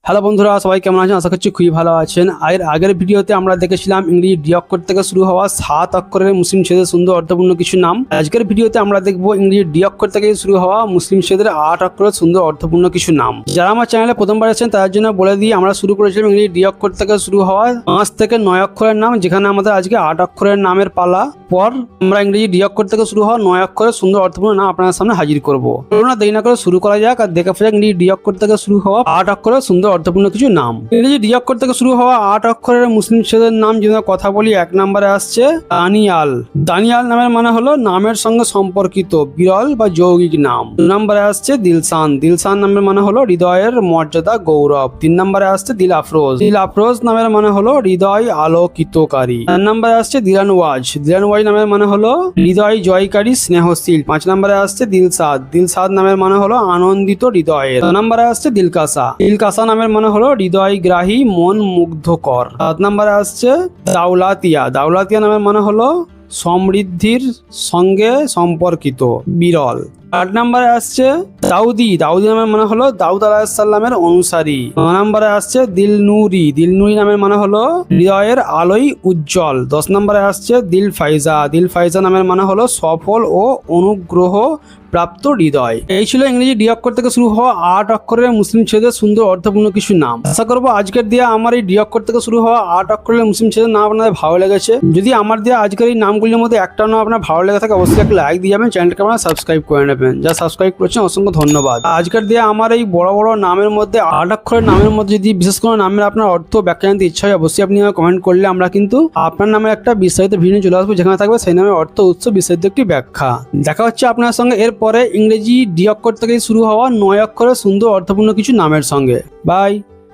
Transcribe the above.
Hello বন্ধুরা, সবাই কেমন আছেন? আশা করছি খুবই ভালো আছেন। আগের ভিডিওতে আমরা দেখেছিলাম ইংরেজি ডি অক্ষর থেকে শুরু হওয়া 7 অক্ষরের মুসলিম ছেদের সুন্দর অর্থপূর্ণ কিছু নাম। আজকের ভিডিওতে আমরা দেখবো ইংরেজি ডি অক্ষর থেকে শুরু হওয়া মুসলিম ছেদের 8 অক্ষরের সুন্দর অর্থপূর্ণ কিছু নাম। যারা আমার চ্যানেলে প্রথমবার আছেন তাদের জন্য বলে দিই, আমরা শুরু করেছিলাম ইংরেজি ডি অক্ষর থেকে শুরু হওয়া 5 থেকে 9 অক্ষরের নাম, যেখানে আমাদের আজকে 8 অক্ষরের নামের পালা। পর আমরা ইংরেজি ডি অক্ষর থেকে শুরু হওয়া 9 অক্ষরের সুন্দর অর্থপূর্ণ নাম আপনাদের সামনে হাজির করবো। না দেরি না করে শুরু করা যাক আর দেখে ফেলা ইংরেজি ডি অক্ষর থেকে শুরু হওয়া 8 অক্ষরের সুন্দর অর্থপূর্ণ কিছু নাম। ইংরেজি ডি অক্ষর থেকে শুরু হওয়া 8 অক্ষরের মুসলিম ছেলের নাম যদি কথা বলি, 1 নম্বরে আসছে দানিয়াল। দানিয়াল নামের মানে হলো নামের সঙ্গে সম্পর্কিত বিরল বা যৌগিক নাম। 2 নম্বরে আসছে দিলশান। দিলশান নামের মানে হলো হৃদয়ের মর্যাদা গৌরব। 3 নম্বরে আসছে দিল আফরোজ। দিল আফরোজ নামের মানে হলো হৃদয় আলোকিতকারী। 4 নম্বরে আসছে দিলানওয়াজ। দিলানওয়াজ নামের মানে হলো হৃদয় জয়কারী স্নেহশীল। 5 নম্বরে আসছে দিলসাদ। দিলসাদ নামের মানে হলো আনন্দিত হৃদয়ের। 6 নম্বরে আসছে দিলকাসা। দিলকাসা নামের মানে হলো হৃদয়গ্রাহী মন মুগ্ধকর। 7 নম্বরে আসছে দাউলাতিয়া। দাউলাতিয়া নামের মানে হলো সমৃদ্ধির সঙ্গে সম্পর্কিত বিরল। 8 নম্বরে আসছে দাউদি। দাউদি নামের মানে হলো দাউদ আলাইহিসসালামের অনুসারী। 9 নম্বরে আসছে দিলনুরি। দিলনুরি নামের মানে হলো হৃদয়ের আলোয় উজ্জ্বল। 10 নম্বরে আসছে দিল ফাইজা। দিল ফাইজা নামের মানে হলো সফল ও অনুগ্রহ প্রাপ্ত হৃদয়। এই ছিল ইংরেজি ডি অক্ষর থেকে শুরু হওয়া 8 অক্ষরের মুসলিম ছেলেদের সুন্দর অর্থপূর্ণ কিছু নাম। আশা করবো আজকের দেওয়া আমার এই ডি অক্ষর থেকে শুরু হওয়া 8 অক্ষরের মুসলিম ছেলেদের নাম আপনাদের ভালো লেগেছে। যদি আমার দেওয়া আজকের এই নামগুলির মধ্যে একটা নাম আপনার ভালো লেগে থাকে, অবশ্যই একটা লাইক দিয়ে যাবেন, চ্যানেলকে আপনারা সাবস্ক্রাইব করে নেবেন। যা সাবস্ক্রাইব করেছেন অসংখ্য ধন্যবাদ। আজকের দেওয়া আমার এই বড় বড় নামের মধ্যে 8 অক্ষরের নামের মধ্যে যদি বিশেষ কোনো নামের আপনার অর্থ ব্যাখ্যা জানতে ইচ্ছা হয়, অবশ্যই আপনি কমেন্ট করলে আমরা কিন্তু আপনার নামে একটা বিস্তারিত ভিডিও চলে আসবো, যেখানে থাকবে সেই নামের অর্থ উৎস বিস্তারিত একটি ব্যাখ্যা। দেখা হচ্ছে আপনার সঙ্গে এরপরে ইংরেজি ডি অক্ষর থেকে শুরু হওয়া 9 অক্ষরের সুন্দর অর্থপূর্ণ কিছু নামের সঙ্গে। বাই।